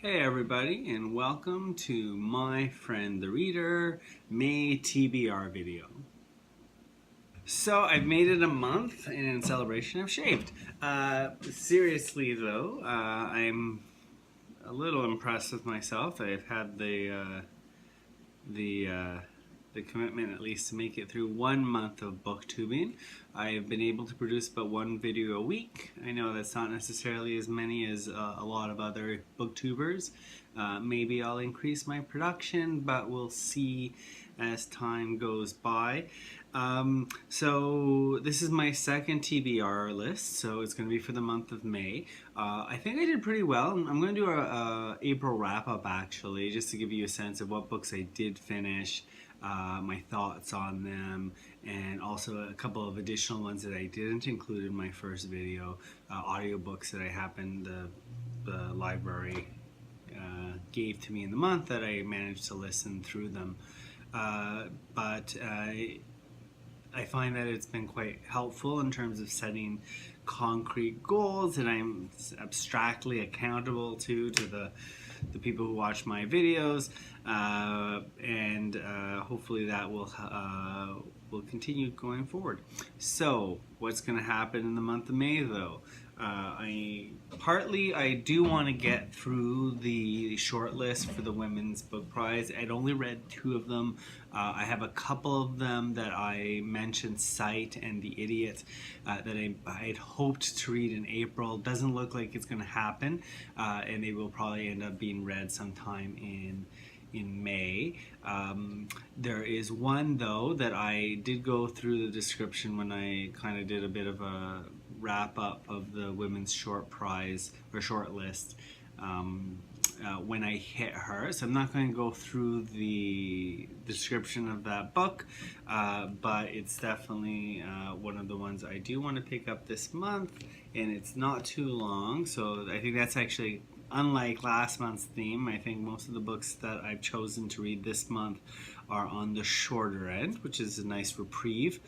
Hey everybody, and welcome to my friend the reader May TBR video. So I've made it a month, and in celebration I've shaved. Seriously though, I'm a little impressed with myself. I've had the commitment at least to make it through 1 month of booktubing. I've been able to produce about one video a week. I know that's not necessarily as many as a lot of other booktubers. Maybe I'll increase my production, but we'll see as time goes by. So this is my second TBR list, so it's going to be for the month of May. I think I did pretty well. I'm going to do a April wrap-up actually, just to give you a sense of what books I did finish, my thoughts on them, and also a couple of additional ones that I didn't include in my first video, audiobooks that I happened, the library gave to me in the month that I managed to listen through them. But I find that it's been quite helpful in terms of setting concrete goals that I'm abstractly accountable to the people who watch my videos, and hopefully that will continue going forward. So what's going to happen in the month of May though? I do want to get through the short list for the Women's Book Prize. I'd only read 2 of them. I have a couple of them that I mentioned, Sight and The Idiot, that I'd hoped to read in April. Doesn't look like it's going to happen, and they will probably end up being read sometime in May. There is one though that I did go through the description when I kind of did a bit of a wrap up of the Women's Short Prize or short list when I hit her. So I'm not going to go through the description of that book, but it's definitely one of the ones I do want to pick up this month, and it's not too long, so I think that's actually unlike last month's theme. I think most of the books that I've chosen to read this month are on the shorter end, which is a nice reprieve.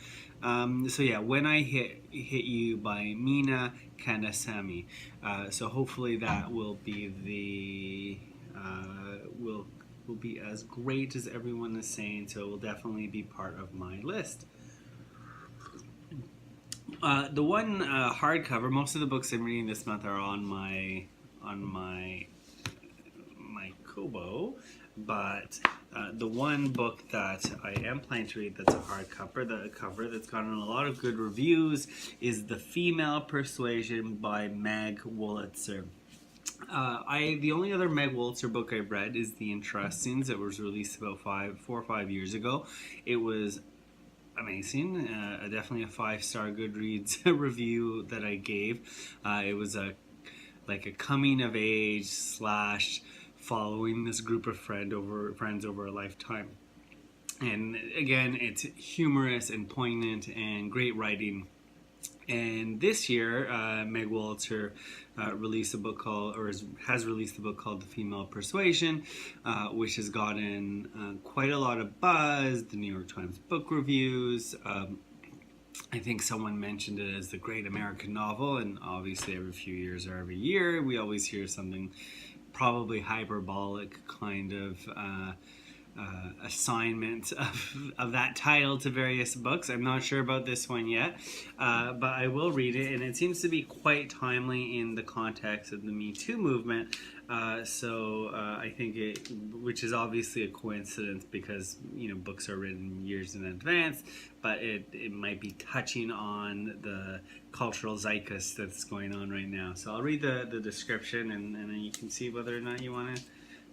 So yeah, When I Hit You by Mina Kandasamy. So hopefully that will be will be as great as everyone is saying. So it will definitely be part of my list. The one hardcover. Most of the books I'm reading this month are on my Kobo, but the one book that I am planning to read that's a hardcover, the cover that's gotten a lot of good reviews, is The Female Persuasion by Meg Wolitzer. The only other Meg Wolitzer book I've read is The Interestings. It was released about 4 or 5 years ago. It was amazing. Definitely a 5-star Goodreads review that I gave. It was like a coming of age / following this group of friends over a lifetime. And again, it's humorous and poignant and great writing. And this year, Meg Wolitzer released a book called, or has released a book called The Female Persuasion, which has gotten quite a lot of buzz, the New York Times book reviews. I think someone mentioned it as the great American novel, and obviously every few years or every year we always hear something probably hyperbolic kind of assignment of that title to various books. I'm not sure about this one yet, but I will read it, and it seems to be quite timely in the context of the Me Too movement. So I think which is obviously a coincidence because books are written years in advance, but it might be touching on the cultural zeitgeist that's going on right now. So I'll read the description, and then you can see whether or not you want to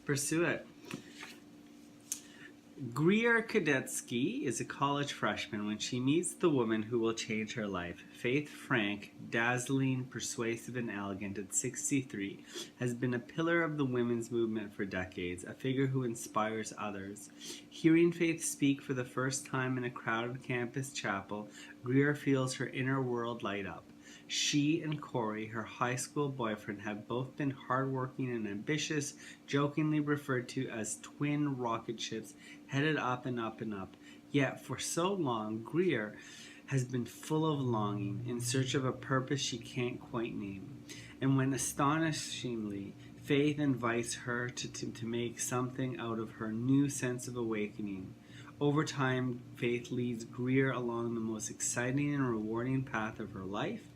pursue it. Greer Kadetsky is a college freshman when she meets the woman who will change her life. Faith Frank, dazzling, persuasive, and elegant at 63, has been a pillar of the women's movement for decades, a figure who inspires others. Hearing Faith speak for the first time in a crowded campus chapel, Greer feels her inner world light up. She and Corey, her high school boyfriend, have both been hardworking and ambitious, jokingly referred to as twin rocket ships headed up and up and up. Yet for so long, Greer has been full of longing, in search of a purpose she can't quite name. And when astonishingly Faith invites her to make something out of her new sense of awakening. Over time, Faith leads Greer along the most exciting and rewarding path of her life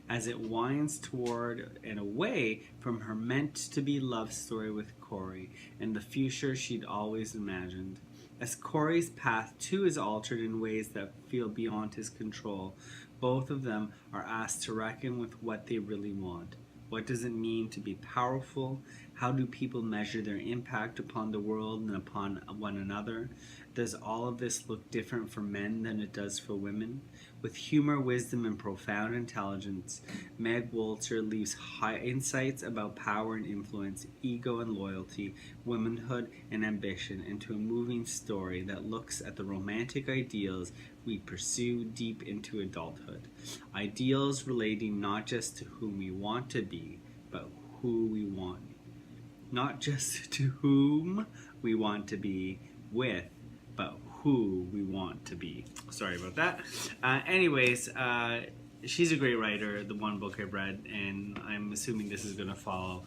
as it winds toward and away from her meant-to-be love story with Corey and the future she'd always imagined. As Corey's path too is altered in ways that feel beyond his control, both of them are asked to reckon with what they really want. What does it mean to be powerful? How do people measure their impact upon the world and upon one another? Does all of this look different for men than it does for women? With humor, wisdom, and profound intelligence, Meg Walter leaves high insights about power and influence, ego and loyalty, womanhood and ambition into a moving story that looks at the romantic ideals we pursue deep into adulthood. Ideals relating not just to whom we want to be, but who we want. Not just to whom we want to be with, but who we want to be. Sorry about that. Anyways, she's a great writer, the one book I've read, and I'm assuming this is going to follow.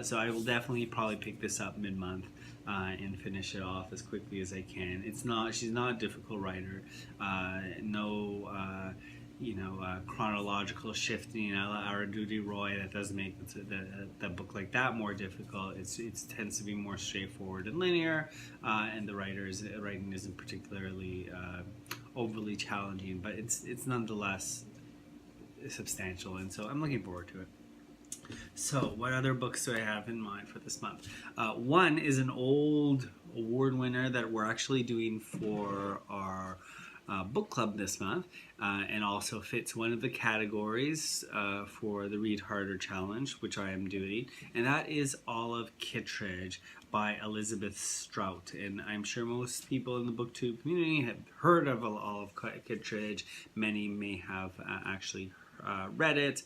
So I will definitely probably pick this up mid-month and finish it off as quickly as I can. She's not a difficult writer. Chronological shifting a la Arundhati Roy that does make the book like that more difficult. It tends to be more straightforward and linear, and the writing isn't particularly overly challenging, but it's nonetheless substantial, and so I'm looking forward to it. So, what other books do I have in mind for this month? One is an old award winner that we're actually doing for our book club this month, and also fits one of the categories for the Read Harder Challenge, which I am doing, and that is Olive Kittredge by Elizabeth Strout. And I'm sure most people in the booktube community have heard of Olive Kittredge. Many may have actually read it.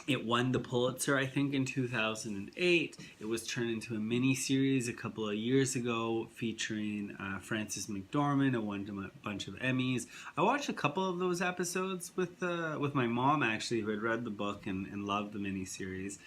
It won the Pulitzer, I think, in 2008. It was turned into a mini-series a couple of years ago featuring Frances McDormand. It won a bunch of Emmys. I watched a couple of those episodes with my mom, actually, who had read the book and loved the mini-series.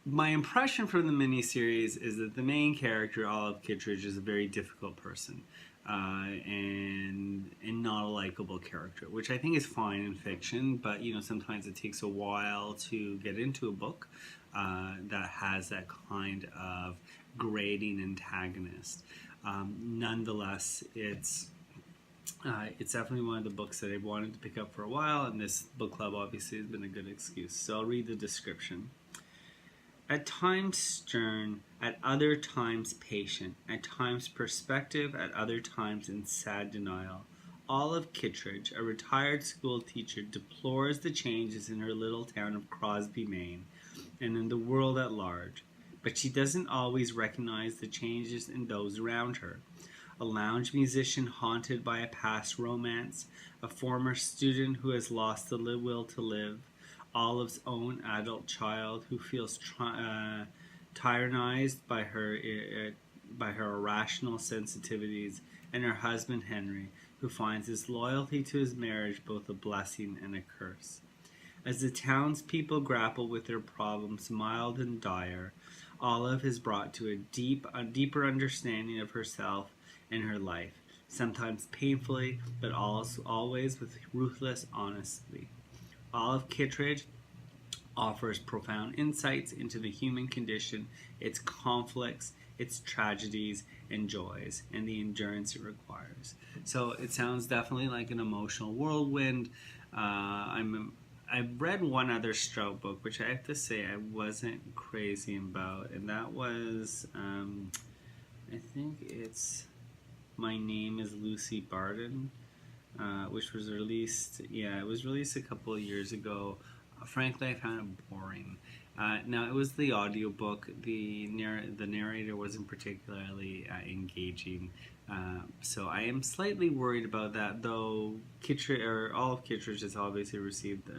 My impression from the mini-series is that the main character, Olive Kittredge, is a very difficult person. And not a likable character, which I think is fine in fiction, but sometimes it takes a while to get into a book that has that kind of grating antagonist. Nonetheless, it's definitely one of the books that I've wanted to pick up for a while, and this book club obviously has been a good excuse. So I'll read the description. At times stern, at other times patient, at times perspective, at other times in sad denial, Olive Kittredge, a retired school teacher, deplores the changes in her little town of Crosby, Maine, and in the world at large. But she doesn't always recognize the changes in those around her. A lounge musician haunted by a past romance, a former student who has lost the will to live, Olive's own adult child who feels tyrannized by her irrational sensitivities, and her husband Henry, who finds his loyalty to his marriage both a blessing and a curse. As the townspeople grapple with their problems, mild and dire, Olive is brought to a deeper understanding of herself and her life, sometimes painfully, but always with ruthless honesty. Olive Kittredge offers profound insights into the human condition, its conflicts, its tragedies and joys, and the endurance it requires. So it sounds definitely like an emotional whirlwind. I've read one other Strout book, which I have to say I wasn't crazy about, and that was, I think it's My Name is Lucy Barton. Which was released, it was released a couple of years ago. Frankly, I found it boring. Now, it was the audiobook. The narrator wasn't particularly engaging. So I am slightly worried about that, though Olive Kittredge has obviously received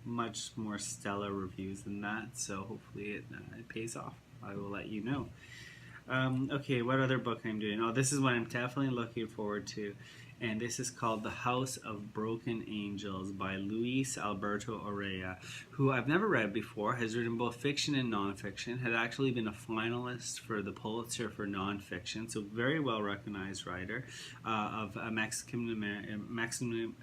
much more stellar reviews than that, so hopefully it pays off. I will let you know. Okay, what other book I'm doing? Oh, this is one I'm definitely looking forward to. and this is called The House of Broken Angels by Luis Alberto Urrea, who I've never read before, has written both fiction and nonfiction, had actually been a finalist for the Pulitzer for nonfiction, so very well recognized writer of Mexican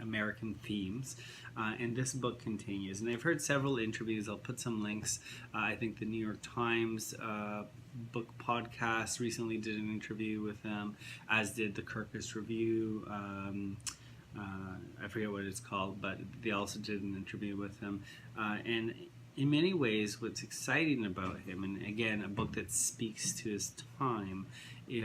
American themes. And this book continues. And I've heard several interviews. I'll put some links. I think the New York Times book podcast recently did an interview with them, as did the Kirkus Review. I forget what it's called, but they also did an interview with him. And in many ways, what's exciting about him, and again, a book that speaks to his time,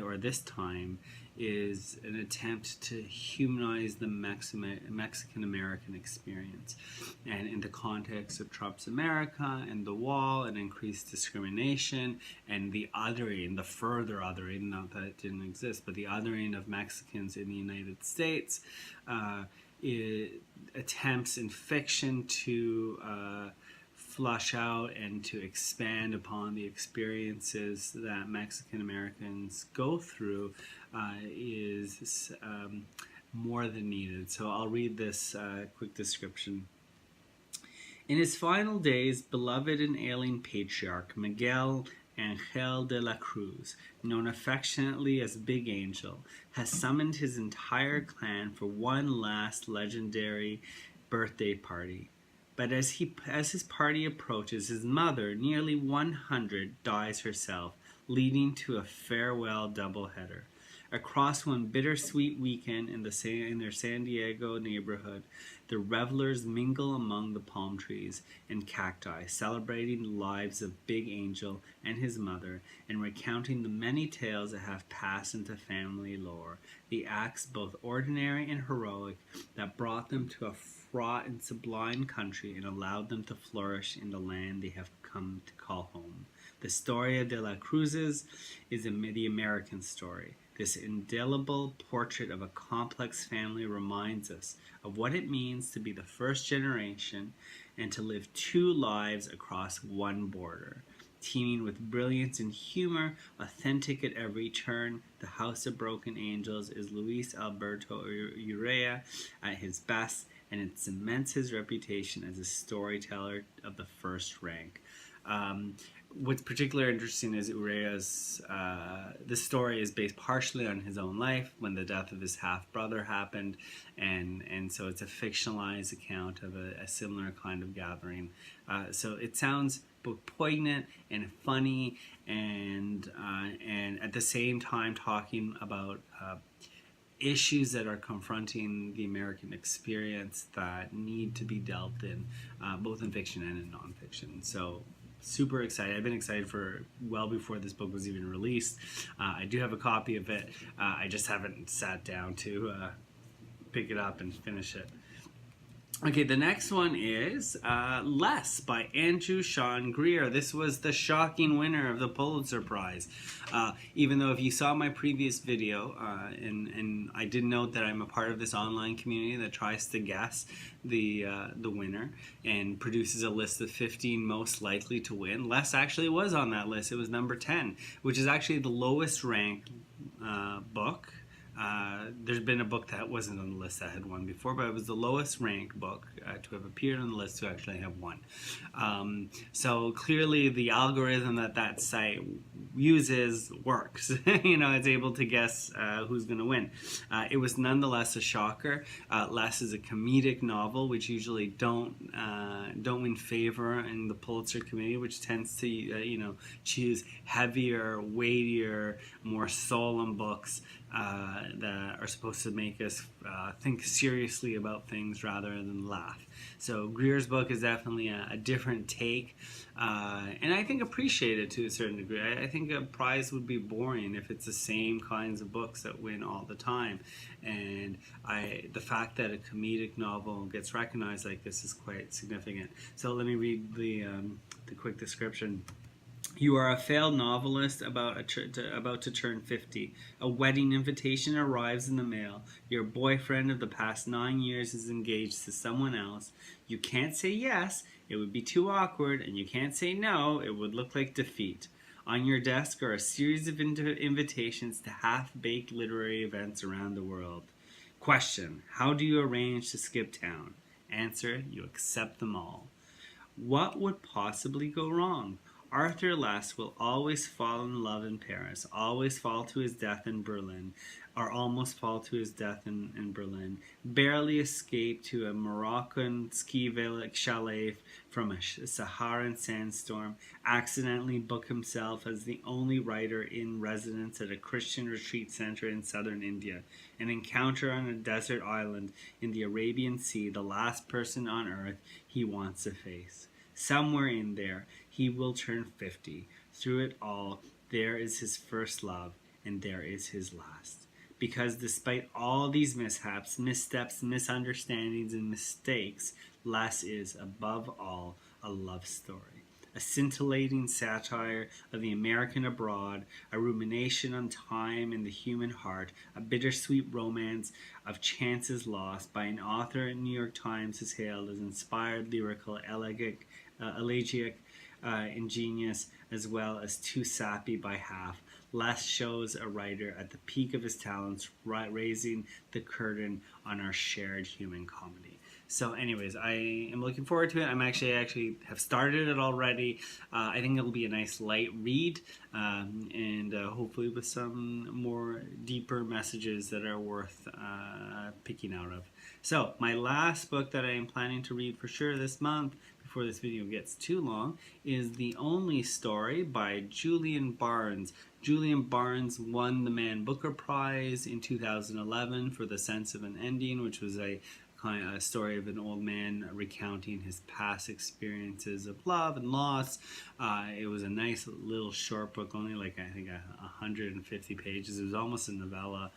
or this time, is an attempt to humanize the Mexican-American experience. And in the context of Trump's America and the wall and increased discrimination and the othering, the further othering, not that it didn't exist, but the othering of Mexicans in the United States, it attempts in fiction to flush out and to expand upon the experiences that Mexican Americans go through is more than needed. So I'll read this quick description. In his final days, beloved and ailing patriarch Miguel Angel de la Cruz, known affectionately as Big Angel, has summoned his entire clan for one last legendary birthday party. But as his party approaches, his mother, nearly 100, dies herself, leading to a farewell doubleheader. Across one bittersweet weekend in their San Diego neighborhood, the revelers mingle among the palm trees and cacti, celebrating the lives of Big Angel and his mother, and recounting the many tales that have passed into family lore, the acts both ordinary and heroic that brought them to a fraught and sublime country and allowed them to flourish in the land they have come to call home. The Historia de la Cruzes is the American story. This indelible portrait of a complex family reminds us of what it means to be the first generation and to live two lives across one border. Teeming with brilliance and humor, authentic at every turn, The House of Broken Angels is Luis Alberto Urrea at his best, and it cements his reputation as a storyteller of the first rank. What's particularly interesting is Urrea's, the story is based partially on his own life when the death of his half-brother happened, and so it's a fictionalized account of a similar kind of gathering. So it sounds both poignant and funny, and at the same time talking about issues that are confronting the American experience that need to be dealt in, both in fiction and in nonfiction. So super excited. I've been excited for well before this book was even released. I do have a copy of it. I just haven't sat down to pick it up and finish it. Okay, the next one is Less by Andrew Sean Greer. This was the shocking winner of the Pulitzer Prize. Even though if you saw my previous video, and I did note that I'm a part of this online community that tries to guess the winner and produces a list of 15 most likely to win. Less actually was on that list. It was number 10, which is actually the lowest ranked book. There's been a book that wasn't on the list that had won before, but it was the lowest ranked book to have appeared on the list to actually have won. So clearly the algorithm that site uses works. It's able to guess who's going to win. It was nonetheless a shocker. Less is a comedic novel, which usually don't win favor in the Pulitzer committee, which tends to choose heavier, weightier, more solemn books that are supposed to make us think seriously about things rather than laugh. So Greer's book is definitely a different take, and I think appreciated to a certain degree. I think a prize would be boring if it's the same kinds of books that win all the time, and the fact that a comedic novel gets recognized like this is quite significant. So let me read the quick description. You are a failed novelist about to turn 50. A wedding invitation arrives in the mail. Your boyfriend of the past 9 years is engaged to someone else. You can't say yes, it would be too awkward, and you can't say no, it would look like defeat. On your desk are a series of invitations to half-baked literary events around the world. Question: how do you arrange to skip town? Answer: you accept them all. What would possibly go wrong? Arthur Less will always fall in love in Paris, always fall to his death in Berlin, or almost fall to his death in Berlin, barely escape to a Moroccan ski chalet from a Saharan sandstorm, accidentally book himself as the only writer in residence at a Christian retreat center in southern India, an encounter on a desert island in the Arabian Sea, the last person on earth he wants to face. Somewhere in there, he will turn 50. Through it all, there is his first love, and there is his last. Because despite all these mishaps, missteps, misunderstandings, and mistakes, Less is, above all, a love story. A scintillating satire of the American abroad, a rumination on time and the human heart, a bittersweet romance of chances lost by an author in New York Times is hailed as inspired, lyrical, elegiac, ingenious, as well as too sappy by half. Less shows a writer at the peak of his talents, raising the curtain on our shared human comedy. So anyways, I am looking forward to it. I'm actually have started it already. I think it'll be a nice light read, and hopefully with some more deeper messages that are worth picking out of. So my last book that I am planning to read for sure this month, before this video gets too long, is The Only Story by Julian Barnes. Julian Barnes won the Man Booker Prize in 2011 for The Sense of an Ending, which was a story of an old man recounting his past experiences of love and loss. It was a nice little short book, only like I think 150 pages. It was almost a novella.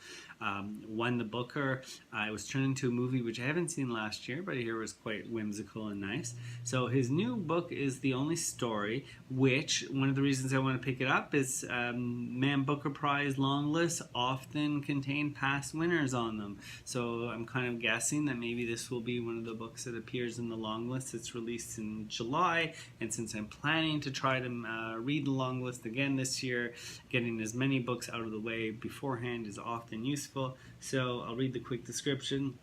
Won the Booker. It was turned into a movie, which I haven't seen last year, but I hear was quite whimsical and nice. So his new book is The Only Story, which one of the reasons I want to pick it up is Man Booker Prize long lists often contain past winners on them. So I'm kind of guessing that maybe this will be one of the books that appears in the long list. It's released in July, and since I'm planning to try to read the long list again this year, getting as many books out of the way beforehand is often useful. So I'll read the quick description.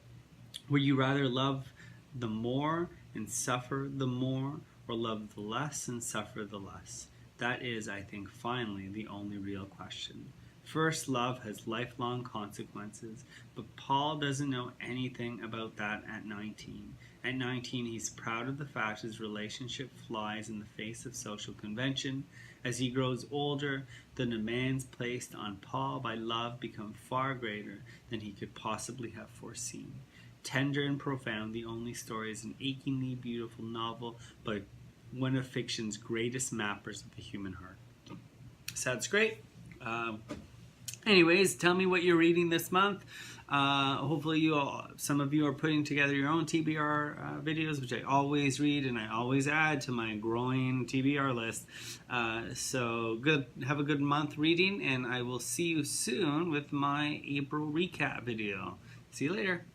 Would you rather love the more and suffer the more, or love the less and suffer the less? That is, I think, finally the only real question. First love has lifelong consequences, but Paul doesn't know anything about that at 19. At 19, he's proud of the fact his relationship flies in the face of social convention. As he grows older, the demands placed on Paul by love become far greater than he could possibly have foreseen. Tender and profound, The Only Story is an achingly beautiful novel, but one of fiction's greatest mappers of the human heart. So that's great. Anyways, tell me what you're reading this month. Hopefully some of you are putting together your own TBR videos, which I always read and I always add to my growing TBR list. So good. Have a good month reading, and I will see you soon with my April recap video. See you later.